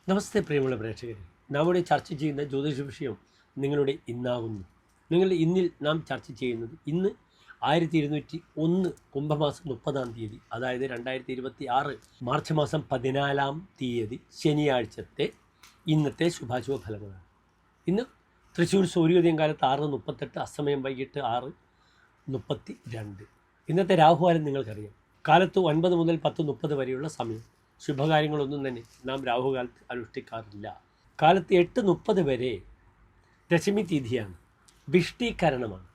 നമസ്തേ പ്രിയമുള്ള പ്രേക്ഷകരെ, നാം ഇവിടെ ചർച്ച ചെയ്യുന്ന ജ്യോതിഷ വിഷയം നിങ്ങളുടെ ഇന്നാകുന്നു. നിങ്ങളുടെ ഇന്നിൽ നാം ചർച്ച ചെയ്യുന്നത് ഇന്ന് 1201 കുംഭമാസം 30 അതായത് 2026 മാർച്ച് മാസം 14 ശനിയാഴ്ചത്തെ ഇന്നത്തെ ശുഭാശുഭ ഫലങ്ങളാണ്. ഇന്ന് തൃശ്ശൂർ സൂര്യോദയം കാലത്ത് 6:38, അസ്തമയം വൈകിട്ട് 6:32. ഇന്നത്തെ രാഹുകാലം നിങ്ങൾക്കറിയാം. കാലത്ത് 9 മുതൽ 10:30 വരെയുള്ള സമയം. ശുഭകാര്യങ്ങളൊന്നും തന്നെ നാം രാഹുകാലത്ത് അനുഷ്ഠിക്കാറില്ല. കാലത്ത് 8:30 വരെ ദശമി തിഥിയാണ്, വിഷ്ടീകരണമാണ്.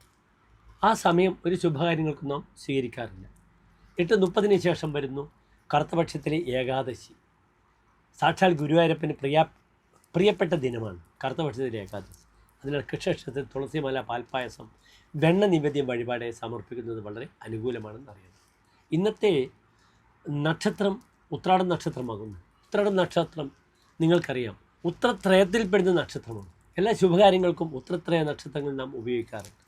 ആ സമയം ഒരു ശുഭകാര്യങ്ങൾക്കും നാം സ്വീകരിക്കാറില്ല. 8:30 ശേഷം വരുന്നു കറുത്തപക്ഷത്തിലെ ഏകാദശി. സാക്ഷാൽ ഗുരുവായൂരപ്പന് പ്രിയപ്പെട്ട ദിനമാണ് കറുത്തപക്ഷത്തിലെ ഏകാദശി. അതിനാൽ കൃഷ്ണക്ഷേത്രത്തിൽ തുളസിമാല, പാൽപ്പായസം, വെണ്ണ നിവേദ്യം വഴിപാടായി സമർപ്പിക്കുന്നത് വളരെ അനുകൂലമാണെന്ന് അറിയാം. ഇന്നത്തെ നക്ഷത്രം ഉത്രാടം നക്ഷത്രമാകുന്നു. ഉത്രാടം നക്ഷത്രം നിങ്ങൾക്കറിയാം, ഉത്രത്രയത്തിൽപ്പെടുന്ന നക്ഷത്രമാണ്. എല്ലാ ശുഭകാര്യങ്ങൾക്കും ഉത്രത്രയ നക്ഷത്രങ്ങൾ നാം ഉപയോഗിക്കാറുണ്ട്.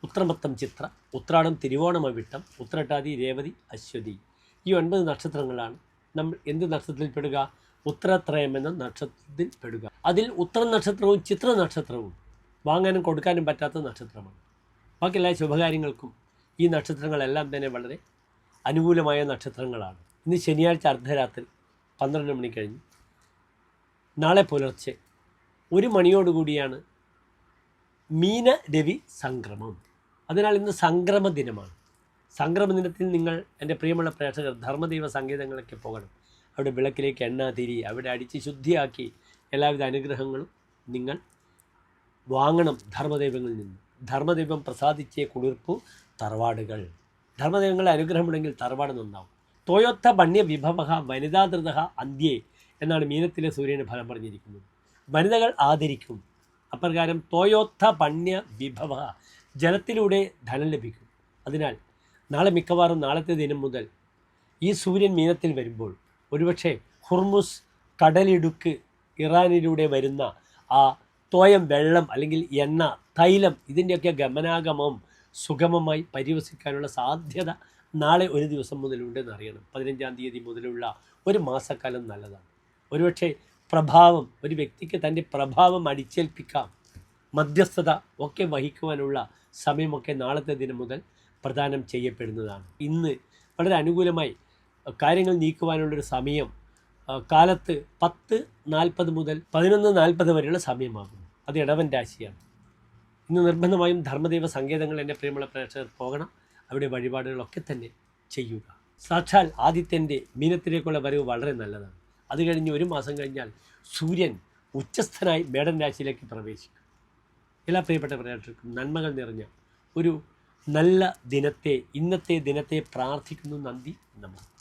ഉത്രമത്തം ചിത്ര, ഉത്രാടം തിരുവോണം അവിട്ടം, ഉത്രട്ടാതി രേവതി അശ്വതി, ഈ 9 നക്ഷത്രങ്ങളാണ് നമ്മൾ എന്ത് നക്ഷത്രത്തിൽപ്പെടുക? ഉത്രത്രയം എന്ന നക്ഷത്രത്തിൽപ്പെടുക. അതിൽ ഉത്ര നക്ഷത്രവും ചിത്ര നക്ഷത്രവും വാങ്ങാനും കൊടുക്കാനും പറ്റാത്ത നക്ഷത്രമാണ്. ബാക്കി എല്ലാ ശുഭകാര്യങ്ങൾക്കും ഈ നക്ഷത്രങ്ങളെല്ലാം തന്നെ വളരെ അനുകൂലമായ നക്ഷത്രങ്ങളാണ്. ഇന്ന് ശനിയാഴ്ച അർദ്ധരാത്രി 12 മണി കഴിഞ്ഞ് നാളെ പുലർച്ചെ 1 മണിയോടുകൂടിയാണ് മീന രവി സംക്രമം. അതിനാൽ ഇന്ന് സംക്രമ ദിനമാണ്. സംക്രമ ദിനത്തിൽ നിങ്ങൾ, എൻ്റെ പ്രിയമുള്ള പ്രേക്ഷകർ, ധർമ്മദൈവ സങ്കേതങ്ങളൊക്കെ പോകണം. അവിടെ വിളക്കിലേക്ക് എണ്ണ തിരി, അവിടെ അടിച്ച് ശുദ്ധിയാക്കി എല്ലാവിധ അനുഗ്രഹങ്ങളും നിങ്ങൾ വാങ്ങണം ധർമ്മദൈവങ്ങളിൽ നിന്ന്. ധർമ്മദൈവം പ്രസാദിച്ചേ കുളിർപ്പു തറവാടുകൾ. ധർമ്മദൈവങ്ങളുടെ അനുഗ്രഹമുണ്ടെങ്കിൽ തറവാട് നന്നാവും. തോയൊത്ത പണ്യ വിഭവ വനിതാധൃത അന്ത്യേ എന്നാണ് മീനത്തിലെ സൂര്യന് ഫലം പറഞ്ഞിരിക്കുന്നത്. വനിതകൾ ആദരിക്കും. അപ്രകാരം തോയൊത്ത പണ്യ വിഭവ, ജലത്തിലൂടെ ധനം ലഭിക്കും. അതിനാൽ നാളെ മിക്കവാറും നാളത്തെ ദിനം മുതൽ ഈ സൂര്യൻ മീനത്തിൽ വരുമ്പോൾ ഒരുപക്ഷെ ഹുർമുസ് കടലിടുക്ക്, ഇറാനിലൂടെ വരുന്ന ആ തോയം വെള്ളം അല്ലെങ്കിൽ എണ്ണ, തൈലം, ഇതിൻ്റെയൊക്കെ ഗമനാഗമം സുഗമമായി പരിവസിക്കാനുള്ള സാധ്യത നാളെ ഒരു ദിവസം മുതലുണ്ടെന്ന് അറിയണം. 15-ാം തീയതി മുതലുള്ള ഒരു മാസക്കാലം നല്ലതാണ്. ഒരുപക്ഷെ പ്രഭാവം, ഒരു വ്യക്തിക്ക് തൻ്റെ പ്രഭാവം അടിച്ചേൽപ്പിക്കാം, മധ്യസ്ഥത ഒക്കെ വഹിക്കുവാനുള്ള സമയമൊക്കെ നാളത്തെ ദിനം മുതൽ പ്രദാനം ചെയ്യപ്പെടുന്നതാണ്. ഇന്ന് വളരെ അനുകൂലമായി കാര്യങ്ങൾ നീക്കുവാനുള്ളൊരു സമയം കാലത്ത് 10:40 മുതൽ 11:40 വരെയുള്ള സമയമാകുന്നു. അത് ഇടവൻ രാശിയാണ്. ഇന്ന് നിർബന്ധമായും ധർമ്മദൈവ സങ്കേതങ്ങൾ എൻ്റെ പ്രിയമുള്ള പ്രേക്ഷകർ പോകണം. അവിടെ വഴിപാടുകളൊക്കെ തന്നെ ചെയ്യുക. സാക്ഷാൽ ആദിത്യൻ്റെ മീനത്തിലേക്കുള്ള വരവ് വളരെ നല്ലതാണ്. അത് കഴിഞ്ഞ് 1 മാസം കഴിഞ്ഞാൽ സൂര്യൻ ഉച്ചസ്ഥനായി മേടൻ രാശിയിലേക്ക് പ്രവേശിക്കും. എല്ലാ പ്രിയപ്പെട്ട പ്രേക്ഷകർക്കും നന്മകൾ നിറഞ്ഞ ഒരു നല്ല ദിനത്തെ, ഇന്നത്തെ ദിനത്തെ പ്രാർത്ഥിക്കുന്നു. നന്ദി, നമസ്തേ.